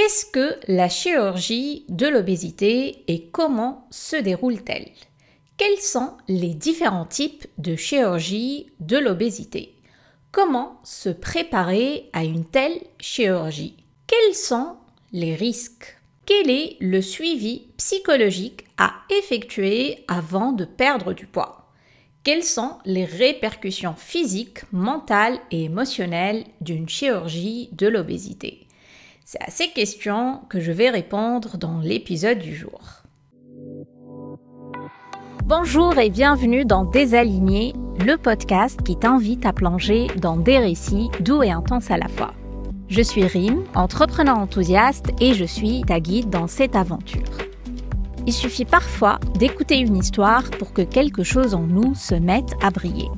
Qu'est-ce que la chirurgie de l'obésité et comment se déroule-t-elle? Quels sont les différents types de chirurgie de l'obésité? Comment se préparer à une telle chirurgie? Quels sont les risques? Quel est le suivi psychologique à effectuer avant de perdre du poids? Quelles sont les répercussions physiques, mentales et émotionnelles d'une chirurgie de l'obésité? C'est à ces questions que je vais répondre dans l'épisode du jour. Bonjour et bienvenue dans Désaligné, le podcast qui t'invite à plonger dans des récits doux et intenses à la fois. Je suis Rim, entrepreneur enthousiaste et je suis ta guide dans cette aventure. Il suffit parfois d'écouter une histoire pour que quelque chose en nous se mette à briller.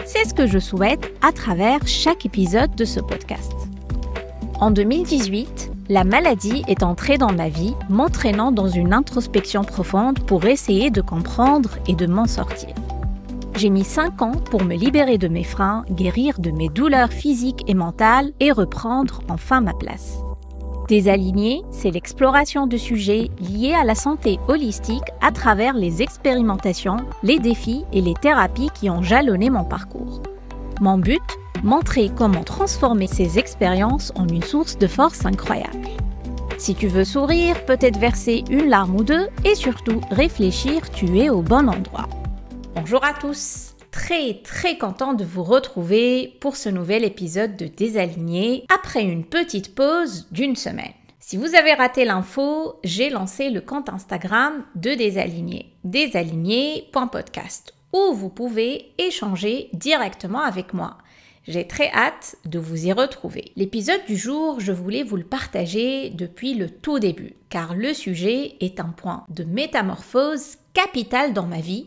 C'est ce que je souhaite à travers chaque épisode de ce podcast. En 2018, la maladie est entrée dans ma vie, m'entraînant dans une introspection profonde pour essayer de comprendre et de m'en sortir. J'ai mis 5 ans pour me libérer de mes freins, guérir de mes douleurs physiques et mentales et reprendre enfin ma place. Désaligné, c'est l'exploration de sujets liés à la santé holistique à travers les expérimentations, les défis et les thérapies qui ont jalonné mon parcours. Mon but, montrer comment transformer ces expériences en une source de force incroyable. Si tu veux sourire, peut-être verser une larme ou deux et surtout réfléchir, tu es au bon endroit. Bonjour à tous, très content de vous retrouver pour ce nouvel épisode de Désaligné après une petite pause d'une semaine. Si vous avez raté l'info, j'ai lancé le compte Instagram de Désaligné, désaligné.podcast, où vous pouvez échanger directement avec moi. J'ai très hâte de vous y retrouver. L'épisode du jour, je voulais vous le partager depuis le tout début, car le sujet est un point de métamorphose capital dans ma vie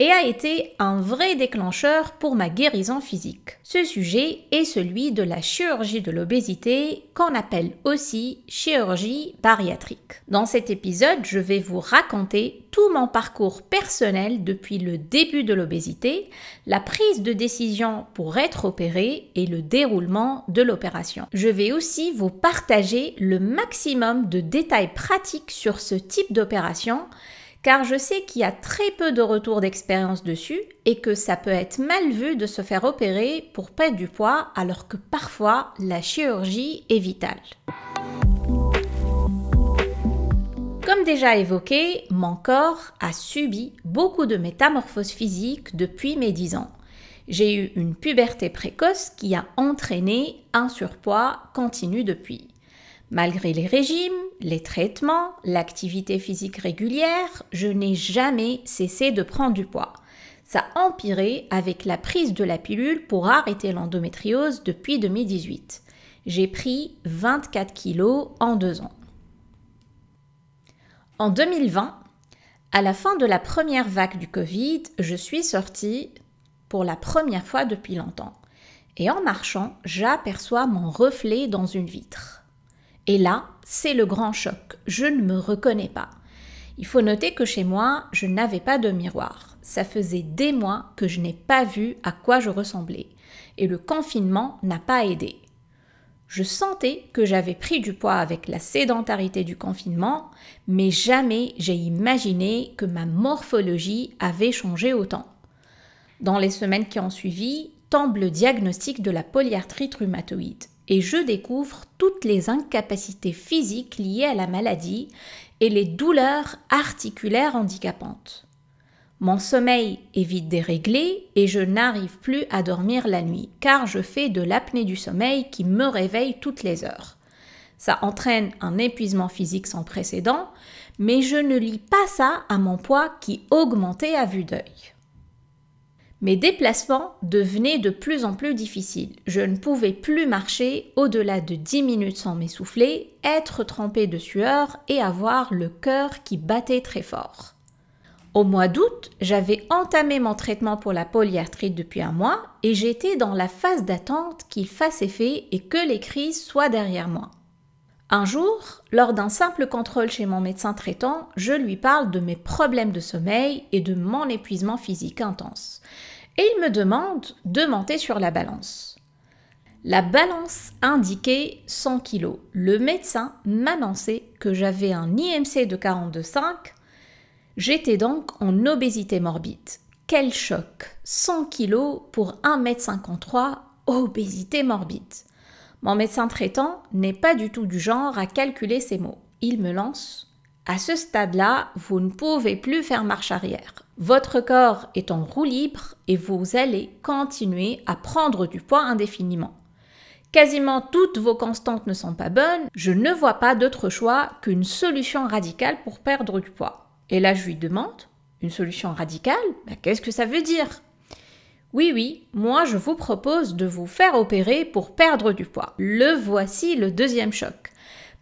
et a été un vrai déclencheur pour ma guérison physique. Ce sujet est celui de la chirurgie de l'obésité, qu'on appelle aussi chirurgie bariatrique. Dans cet épisode, je vais vous raconter tout mon parcours personnel depuis le début de l'obésité, la prise de décision pour être opérée et le déroulement de l'opération. Je vais aussi vous partager le maximum de détails pratiques sur ce type d'opération, car je sais qu'il y a très peu de retours d'expérience dessus et que ça peut être mal vu de se faire opérer pour perdre du poids alors que parfois la chirurgie est vitale. Comme déjà évoqué, mon corps a subi beaucoup de métamorphoses physiques depuis mes 10 ans. J'ai eu une puberté précoce qui a entraîné un surpoids continu depuis. Malgré les régimes, les traitements, l'activité physique régulière, je n'ai jamais cessé de prendre du poids. Ça a empiré avec la prise de la pilule pour arrêter l'endométriose depuis 2018. J'ai pris 24 kilos en 2 ans. En 2020, à la fin de la première vague du Covid, je suis sortie pour la première fois depuis longtemps. Et en marchant, j'aperçois mon reflet dans une vitre. Et là, c'est le grand choc. Je ne me reconnais pas. Il faut noter que chez moi, je n'avais pas de miroir. Ça faisait des mois que je n'ai pas vu à quoi je ressemblais. Et le confinement n'a pas aidé. Je sentais que j'avais pris du poids avec la sédentarité du confinement, mais jamais j'ai imaginé que ma morphologie avait changé autant. Dans les semaines qui ont suivi, tombe le diagnostic de la polyarthrite rhumatoïde. Et je découvre toutes les incapacités physiques liées à la maladie et les douleurs articulaires handicapantes. Mon sommeil est vite déréglé et je n'arrive plus à dormir la nuit car je fais de l'apnée du sommeil qui me réveille toutes les heures. Ça entraîne un épuisement physique sans précédent, mais je ne lie pas ça à mon poids qui augmentait à vue d'œil. Mes déplacements devenaient de plus en plus difficiles. Je ne pouvais plus marcher au-delà de 10 minutes sans m'essouffler, être trempée de sueur et avoir le cœur qui battait très fort. Au mois d'août, j'avais entamé mon traitement pour la polyarthrite depuis 1 mois et j'étais dans la phase d'attente qu'il fasse effet et que les crises soient derrière moi. Un jour, lors d'un simple contrôle chez mon médecin traitant, je lui parle de mes problèmes de sommeil et de mon épuisement physique intense. Et il me demande de monter sur la balance. La balance indiquait 100 kg. Le médecin m'annonçait que j'avais un IMC de 42,5. J'étais donc en obésité morbide. Quel choc! 100 kg pour 1,53 m, obésité morbide. Mon médecin traitant n'est pas du tout du genre à calculer ces mots. Il me lance: à ce stade-là, vous ne pouvez plus faire marche arrière. Votre corps est en roue libre et vous allez continuer à prendre du poids indéfiniment. Quasiment toutes vos constantes ne sont pas bonnes, je ne vois pas d'autre choix qu'une solution radicale pour perdre du poids. Et là, je lui demande: une solution radicale? Qu'est-ce que ça veut dire? Oui, moi je vous propose de vous faire opérer pour perdre du poids. Le voici le deuxième choc.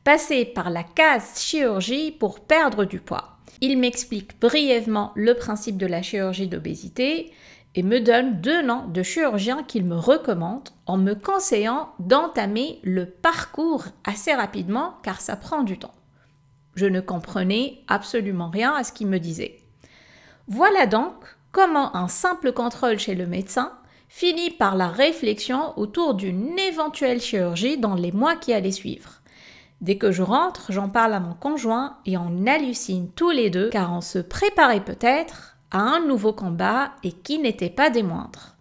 Passer par la case chirurgie pour perdre du poids. Il m'explique brièvement le principe de la chirurgie d'obésité et me donne 2 noms de chirurgiens qu'il me recommande en me conseillant d'entamer le parcours assez rapidement car ça prend du temps. Je ne comprenais absolument rien à ce qu'il me disait. Voilà donc comment un simple contrôle chez le médecin finit par la réflexion autour d'une éventuelle chirurgie dans les mois qui allaient suivre. Dès que je rentre, j'en parle à mon conjoint et on hallucine tous les deux car on se préparait peut-être à un nouveau combat et qui n'était pas des moindres.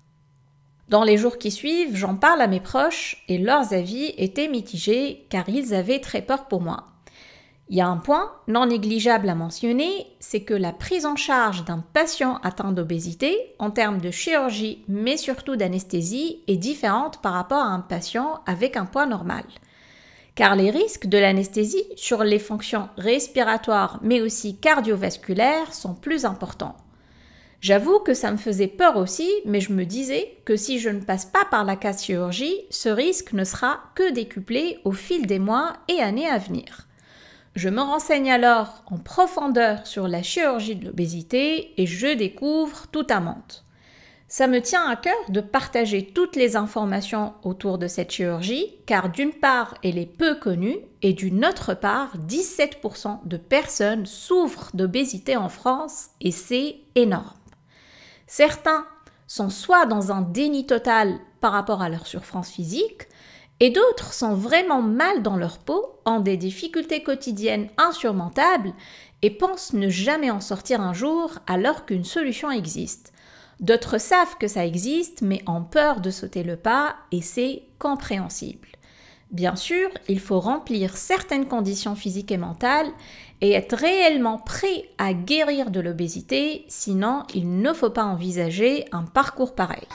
Dans les jours qui suivent, j'en parle à mes proches et leurs avis étaient mitigés car ils avaient très peur pour moi. Il y a un point non négligeable à mentionner, c'est que la prise en charge d'un patient atteint d'obésité, en termes de chirurgie mais surtout d'anesthésie, est différente par rapport à un patient avec un poids normal. Car les risques de l'anesthésie sur les fonctions respiratoires mais aussi cardiovasculaires sont plus importants. J'avoue que ça me faisait peur aussi, mais je me disais que si je ne passe pas par la case chirurgie, ce risque ne sera que décuplé au fil des mois et années à venir. Je me renseigne alors en profondeur sur la chirurgie de l'obésité et je découvre tout un monde. Ça me tient à cœur de partager toutes les informations autour de cette chirurgie, car d'une part, elle est peu connue et d'une autre part, 17% de personnes souffrent d'obésité en France et c'est énorme. Certains sont soit dans un déni total par rapport à leur souffrance physique, et d'autres sont vraiment mal dans leur peau, ont des difficultés quotidiennes insurmontables et pensent ne jamais en sortir un jour alors qu'une solution existe. D'autres savent que ça existe mais ont peur de sauter le pas et c'est compréhensible. Bien sûr, il faut remplir certaines conditions physiques et mentales et être réellement prêt à guérir de l'obésité, sinon il ne faut pas envisager un parcours pareil.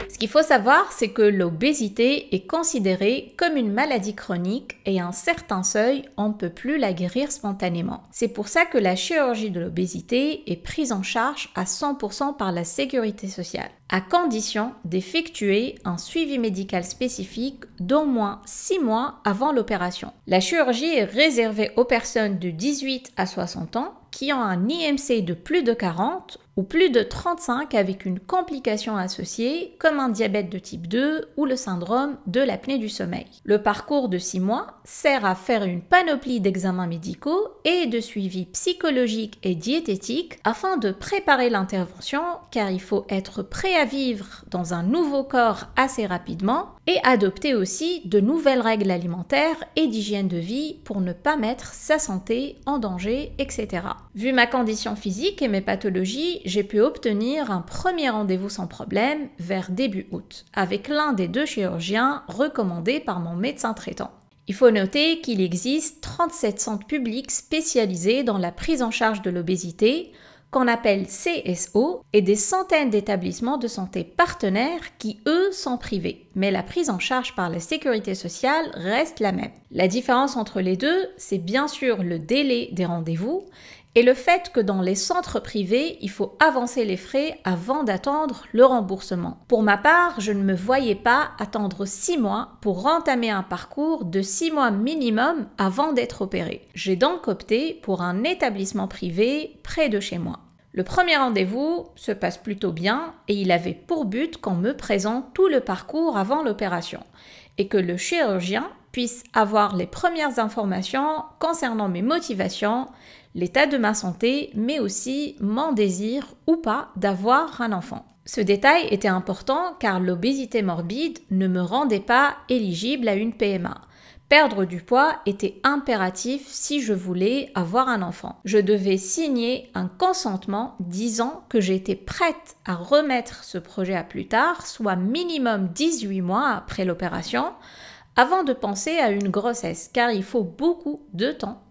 Ce qu'il faut savoir, c'est que l'obésité est considérée comme une maladie chronique et à un certain seuil, on ne peut plus la guérir spontanément. C'est pour ça que la chirurgie de l'obésité est prise en charge à 100% par la sécurité sociale, à condition d'effectuer un suivi médical spécifique d'au moins 6 mois avant l'opération. La chirurgie est réservée aux personnes de 18 à 60 ans qui ont un IMC de plus de 40 ou plus de 35 avec une complication associée comme un diabète de type 2 ou le syndrome de l'apnée du sommeil. Le parcours de 6 mois sert à faire une panoplie d'examens médicaux et de suivi psychologique et diététique afin de préparer l'intervention car il faut être prêt à vivre dans un nouveau corps assez rapidement et adopter aussi de nouvelles règles alimentaires et d'hygiène de vie pour ne pas mettre sa santé en danger, etc. Vu ma condition physique et mes pathologies, j'ai pu obtenir un premier rendez-vous sans problème vers début août, avec l'un des 2 chirurgiens recommandés par mon médecin traitant. Il faut noter qu'il existe 37 centres publics spécialisés dans la prise en charge de l'obésité, qu'on appelle CSO, et des centaines d'établissements de santé partenaires qui, eux, sont privés. Mais la prise en charge par la sécurité sociale reste la même. La différence entre les deux, c'est bien sûr le délai des rendez-vous et le fait que dans les centres privés, il faut avancer les frais avant d'attendre le remboursement. Pour ma part, je ne me voyais pas attendre 6 mois pour entamer un parcours de 6 mois minimum avant d'être opéré. J'ai donc opté pour un établissement privé près de chez moi. Le premier rendez-vous se passe plutôt bien et il avait pour but qu'on me présente tout le parcours avant l'opération et que le chirurgien puisse avoir les premières informations concernant mes motivations, l'état de ma santé, mais aussi mon désir ou pas d'avoir un enfant. Ce détail était important car l'obésité morbide ne me rendait pas éligible à une PMA. Perdre du poids était impératif si je voulais avoir un enfant. Je devais signer un consentement disant que j'étais prête à remettre ce projet à plus tard, soit minimum 18 mois après l'opération, avant de penser à une grossesse, car il faut beaucoup de temps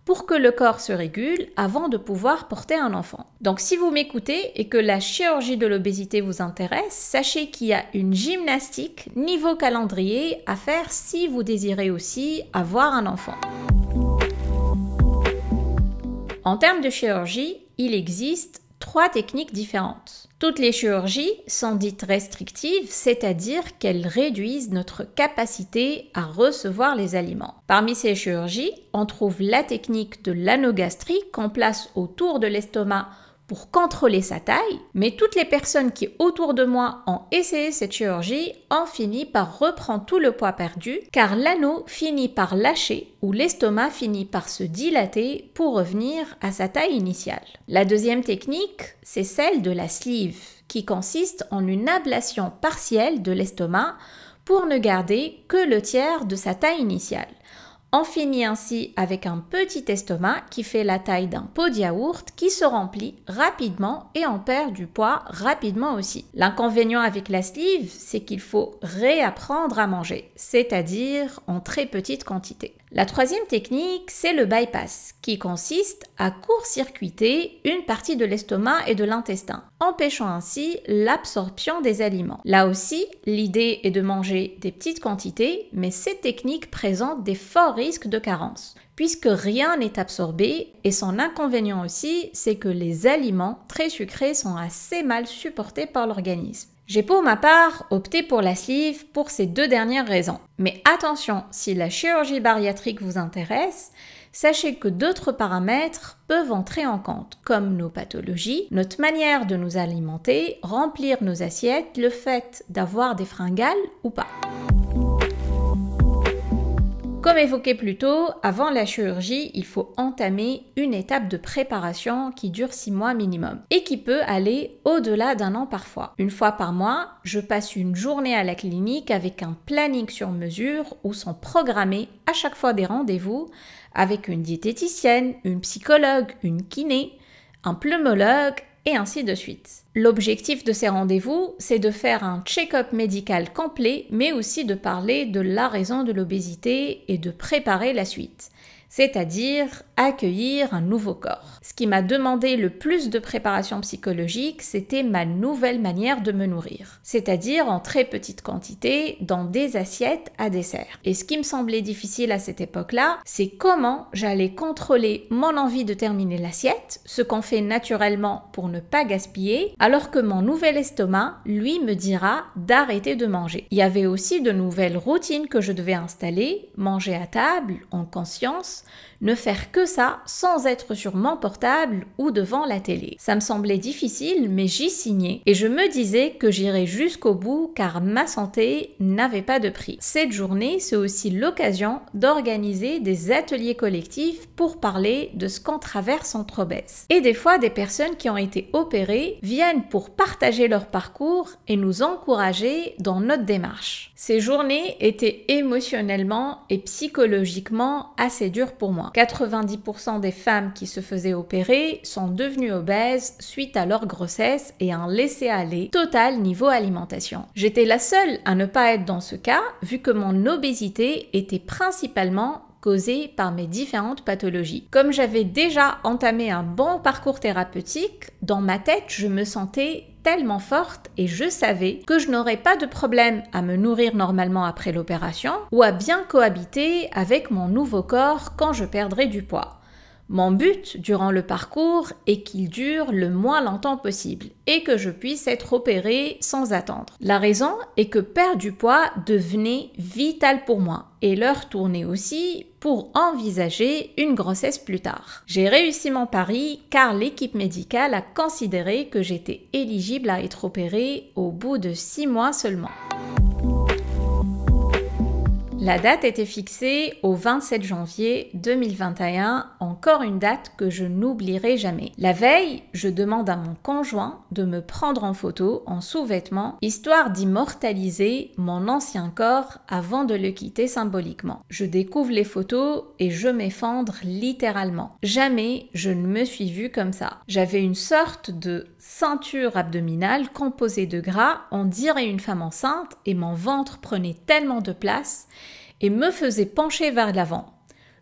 pour que le corps se régule avant de pouvoir porter un enfant. Donc si vous m'écoutez et que la chirurgie de l'obésité vous intéresse, sachez qu'il y a une gymnastique niveau calendrier à faire si vous désirez aussi avoir un enfant. En termes de chirurgie, il existe 3 techniques différentes. Toutes les chirurgies sont dites restrictives, c'est-à-dire qu'elles réduisent notre capacité à recevoir les aliments. Parmi ces chirurgies, on trouve la technique de l'anogastrie qu'on place autour de l'estomac pour contrôler sa taille, mais toutes les personnes qui autour de moi ont essayé cette chirurgie ont fini par reprendre tout le poids perdu, car l'anneau finit par lâcher ou l'estomac finit par se dilater pour revenir à sa taille initiale. La deuxième technique, c'est celle de la sleeve, qui consiste en une ablation partielle de l'estomac pour ne garder que le tiers de sa taille initiale. On finit ainsi avec un petit estomac qui fait la taille d'un pot de yaourt qui se remplit rapidement et on perd du poids rapidement aussi. L'inconvénient avec la sleeve, c'est qu'il faut réapprendre à manger, c'est-à-dire en très petite quantité. La troisième technique, c'est le bypass, qui consiste à court-circuiter une partie de l'estomac et de l'intestin, empêchant ainsi l'absorption des aliments. Là aussi, l'idée est de manger des petites quantités, mais cette technique présente des forts risques de carence, puisque rien n'est absorbé, et son inconvénient aussi, c'est que les aliments très sucrés sont assez mal supportés par l'organisme. J'ai pour ma part opté pour la sleeve pour ces 2 dernières raisons. Mais attention, si la chirurgie bariatrique vous intéresse, sachez que d'autres paramètres peuvent entrer en compte, comme nos pathologies, notre manière de nous alimenter, remplir nos assiettes, le fait d'avoir des fringales ou pas. Comme évoqué plus tôt, avant la chirurgie, il faut entamer une étape de préparation qui dure 6 mois minimum et qui peut aller au-delà d'1 an parfois. Une fois par mois, je passe une journée à la clinique avec un planning sur mesure où sont programmés à chaque fois des rendez-vous avec une diététicienne, une psychologue, une kiné, un pneumologue et ainsi de suite. L'objectif de ces rendez-vous, c'est de faire un check-up médical complet, mais aussi de parler de la raison de l'obésité et de préparer la suite, c'est-à-dire accueillir un nouveau corps. Ce qui m'a demandé le plus de préparation psychologique, c'était ma nouvelle manière de me nourrir, c'est-à-dire en très petite quantité, dans des assiettes à dessert. Et ce qui me semblait difficile à cette époque-là, c'est comment j'allais contrôler mon envie de terminer l'assiette, ce qu'on fait naturellement pour ne pas gaspiller, alors que mon nouvel estomac, lui, me dira d'arrêter de manger. Il y avait aussi de nouvelles routines que je devais installer, manger à table, en conscience, ne faire que ça sans être sur mon portable ou devant la télé. Ça me semblait difficile, mais j'y signais et je me disais que j'irais jusqu'au bout car ma santé n'avait pas de prix. Cette journée, c'est aussi l'occasion d'organiser des ateliers collectifs pour parler de ce qu'on traverse entre obèses. Et des fois, des personnes qui ont été opérées viennent pour partager leur parcours et nous encourager dans notre démarche. Ces journées étaient émotionnellement et psychologiquement assez dures pour moi. 90% des femmes qui se faisaient opérer sont devenues obèses suite à leur grossesse et un laisser-aller total niveau alimentation. J'étais la seule à ne pas être dans ce cas, vu que mon obésité était principalement causée par mes différentes pathologies. Comme j'avais déjà entamé un bon parcours thérapeutique, dans ma tête, je me sentais tellement forte et je savais que je n'aurais pas de problème à me nourrir normalement après l'opération ou à bien cohabiter avec mon nouveau corps quand je perdrai du poids. Mon but durant le parcours est qu'il dure le moins longtemps possible et que je puisse être opérée sans attendre. La raison est que perdre du poids devenait vital pour moi et l'heure tournait aussi pour envisager une grossesse plus tard. J'ai réussi mon pari car l'équipe médicale a considéré que j'étais éligible à être opérée au bout de 6 mois seulement. La date était fixée au 27 janvier 2021, encore une date que je n'oublierai jamais. La veille, je demande à mon conjoint de me prendre en photo en sous-vêtements, histoire d'immortaliser mon ancien corps avant de le quitter symboliquement. Je découvre les photos et je m'effondre littéralement. Jamais je ne me suis vue comme ça. J'avais une sorte de ceinture abdominale composée de gras, on dirait une femme enceinte, et mon ventre prenait tellement de place et me faisait pencher vers l'avant.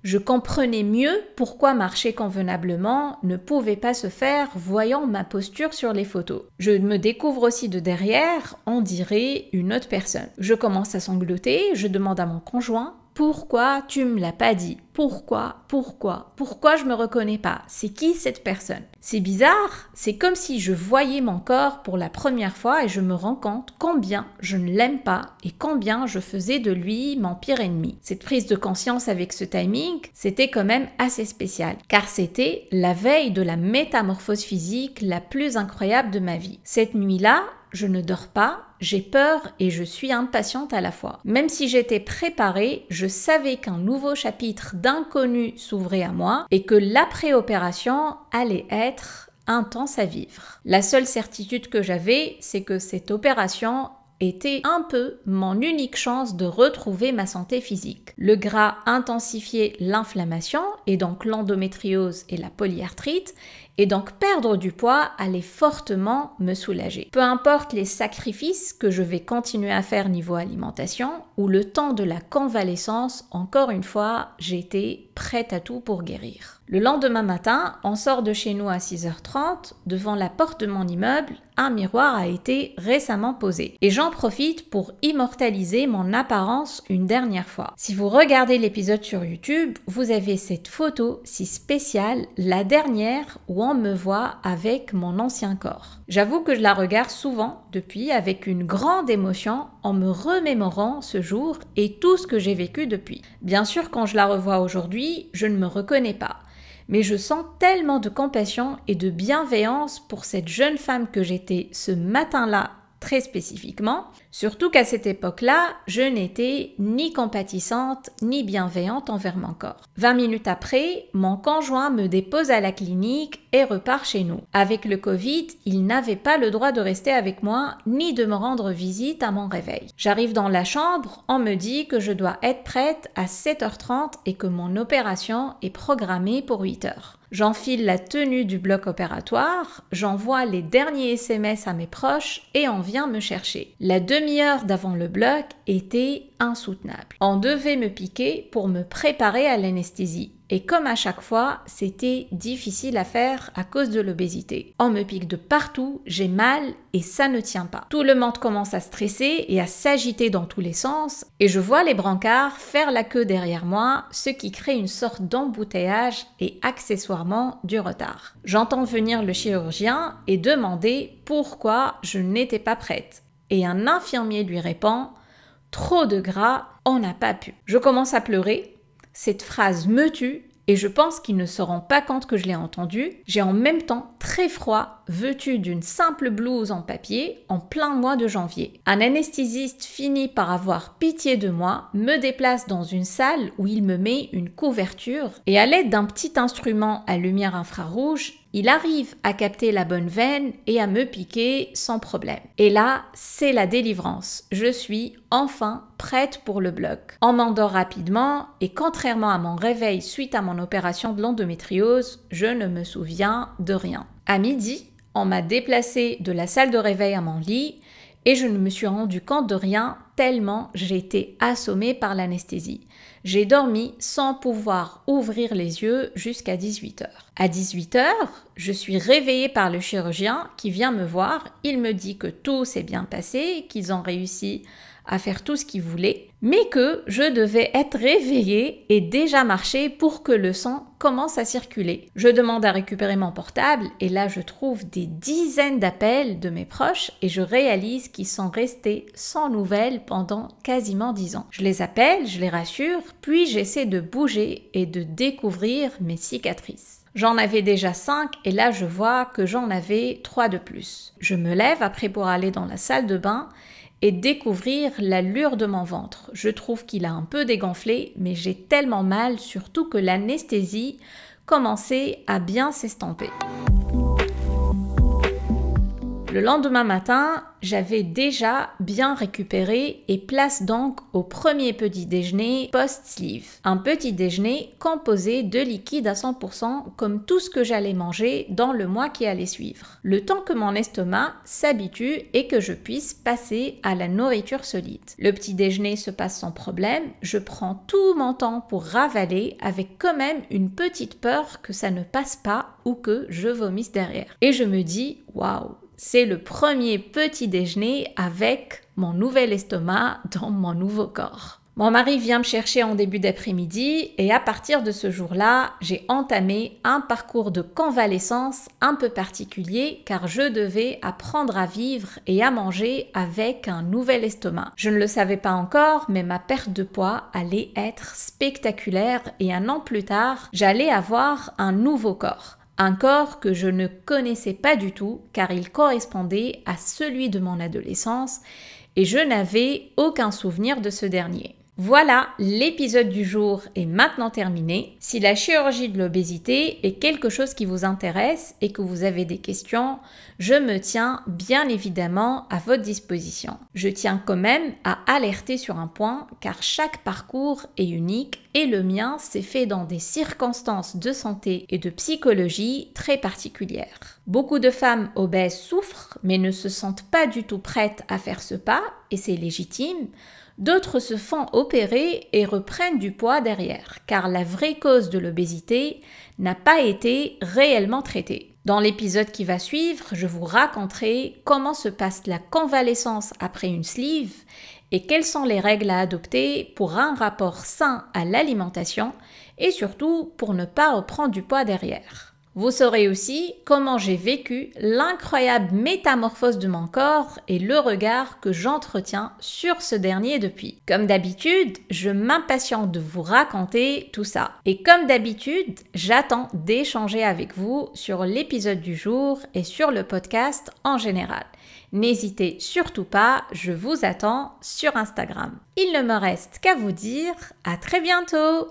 Je comprenais mieux pourquoi marcher convenablement ne pouvait pas se faire voyant ma posture sur les photos. Je me découvre aussi de derrière, on dirait une autre personne. Je commence à sangloter, je demande à mon conjoint « Pourquoi tu me l'as pas dit ? Pourquoi je me reconnais pas ? C'est qui cette personne ?» C'est bizarre, c'est comme si je voyais mon corps pour la première fois et je me rends compte combien je ne l'aime pas et combien je faisais de lui mon pire ennemi. Cette prise de conscience avec ce timing, c'était quand même assez spécial, car c'était la veille de la métamorphose physique la plus incroyable de ma vie. Cette nuit-là, je ne dors pas, j'ai peur et je suis impatiente à la fois. Même si j'étais préparée, je savais qu'un nouveau chapitre d'inconnu s'ouvrait à moi et que l'après-opération allait être intense à vivre. La seule certitude que j'avais, c'est que cette opération était un peu mon unique chance de retrouver ma santé physique. Le gras intensifiait l'inflammation et donc l'endométriose et la polyarthrite, et donc perdre du poids allait fortement me soulager. Peu importe les sacrifices que je vais continuer à faire niveau alimentation ou le temps de la convalescence, encore une fois, j'étais prête à tout pour guérir. Le lendemain matin, on sort de chez nous à 6h30. Devant la porte de mon immeuble, un miroir a été récemment posé. Et j'en profite pour immortaliser mon apparence une dernière fois. Si vous regardez l'épisode sur YouTube, vous avez cette photo si spéciale, la dernière où on me voit avec mon ancien corps. J'avoue que je la regarde souvent depuis avec une grande émotion en me remémorant ce jour et tout ce que j'ai vécu depuis. Bien sûr, quand je la revois aujourd'hui, je ne me reconnais pas. Mais je sens tellement de compassion et de bienveillance pour cette jeune femme que j'étais ce matin-là très spécifiquement, surtout qu'à cette époque-là, je n'étais ni compatissante ni bienveillante envers mon corps. 20 minutes après, mon conjoint me dépose à la clinique et repart chez nous. Avec le Covid, il n'avait pas le droit de rester avec moi ni de me rendre visite à mon réveil. J'arrive dans la chambre, on me dit que je dois être prête à 7h30 et que mon opération est programmée pour 8h. J'enfile la tenue du bloc opératoire, j'envoie les derniers SMS à mes proches et on vient me chercher. La demi-heure d'avant le bloc était insoutenable. On devait me piquer pour me préparer à l'anesthésie. Et comme à chaque fois, c'était difficile à faire à cause de l'obésité. On me pique de partout, j'ai mal et ça ne tient pas. Tout le monde commence à stresser et à s'agiter dans tous les sens et je vois les brancards faire la queue derrière moi, ce qui crée une sorte d'embouteillage et accessoirement du retard. J'entends venir le chirurgien et demander pourquoi je n'étais pas prête. Et un infirmier lui répond « Trop de gras, on n'a pas pu ». Je commence à pleurer. Cette phrase me tue et je pense qu'ils ne se rendent pas compte que je l'ai entendue. J'ai en même temps très froid, vêtue d'une simple blouse en papier en plein mois de janvier. Un anesthésiste finit par avoir pitié de moi, me déplace dans une salle où il me met une couverture et à l'aide d'un petit instrument à lumière infrarouge, il arrive à capter la bonne veine et à me piquer sans problème. Et là, c'est la délivrance. Je suis enfin prête pour le bloc. On m'endort rapidement et contrairement à mon réveil suite à mon opération de l'endométriose, je ne me souviens de rien. À midi, on m'a déplacée de la salle de réveil à mon lit et je ne me suis rendu compte de rien tellement j'ai été assommée par l'anesthésie. J'ai dormi sans pouvoir ouvrir les yeux jusqu'à 18h. À 18h, je suis réveillée par le chirurgien qui vient me voir. Il me dit que tout s'est bien passé, qu'ils ont réussi à faire tout ce qu'ils voulaient, mais que je devais être réveillée et déjà marcher pour que le sang commence à circuler. Je demande à récupérer mon portable et là je trouve des dizaines d'appels de mes proches et je réalise qu'ils sont restés sans nouvelles pendant quasiment 10 ans. Je les appelle, je les rassure, puis j'essaie de bouger et de découvrir mes cicatrices. J'en avais déjà 5 et là je vois que j'en avais 3 de plus. Je me lève après pour aller dans la salle de bain et découvrir l'allure de mon ventre. Je trouve qu'il a un peu dégonflé, mais j'ai tellement mal, surtout que l'anesthésie commençait à bien s'estomper. Le lendemain matin, j'avais déjà bien récupéré et place donc au premier petit déjeuner post-sleeve. Un petit déjeuner composé de liquide à 100% comme tout ce que j'allais manger dans le mois qui allait suivre. Le temps que mon estomac s'habitue et que je puisse passer à la nourriture solide. Le petit déjeuner se passe sans problème, je prends tout mon temps pour ravaler avec quand même une petite peur que ça ne passe pas ou que je vomisse derrière. Et je me dis, waouh! C'est le premier petit déjeuner avec mon nouvel estomac dans mon nouveau corps. Mon mari vient me chercher en début d'après-midi et à partir de ce jour-là, j'ai entamé un parcours de convalescence un peu particulier car je devais apprendre à vivre et à manger avec un nouvel estomac. Je ne le savais pas encore, mais ma perte de poids allait être spectaculaire et un an plus tard, j'allais avoir un nouveau corps. Un corps que je ne connaissais pas du tout car il correspondait à celui de mon adolescence et je n'avais aucun souvenir de ce dernier. Voilà, l'épisode du jour est maintenant terminé. Si la chirurgie de l'obésité est quelque chose qui vous intéresse et que vous avez des questions, je me tiens bien évidemment à votre disposition. Je tiens quand même à alerter sur un point car chaque parcours est unique et le mien s'est fait dans des circonstances de santé et de psychologie très particulières. Beaucoup de femmes obèses souffrent mais ne se sentent pas du tout prêtes à faire ce pas et c'est légitime. D'autres se font opérer et reprennent du poids derrière, car la vraie cause de l'obésité n'a pas été réellement traitée. Dans l'épisode qui va suivre, je vous raconterai comment se passe la convalescence après une sleeve et quelles sont les règles à adopter pour un rapport sain à l'alimentation et surtout pour ne pas reprendre du poids derrière. Vous saurez aussi comment j'ai vécu l'incroyable métamorphose de mon corps et le regard que j'entretiens sur ce dernier depuis. Comme d'habitude, je m'impatiente de vous raconter tout ça. Et comme d'habitude, j'attends d'échanger avec vous sur l'épisode du jour et sur le podcast en général. N'hésitez surtout pas, je vous attends sur Instagram. Il ne me reste qu'à vous dire à très bientôt!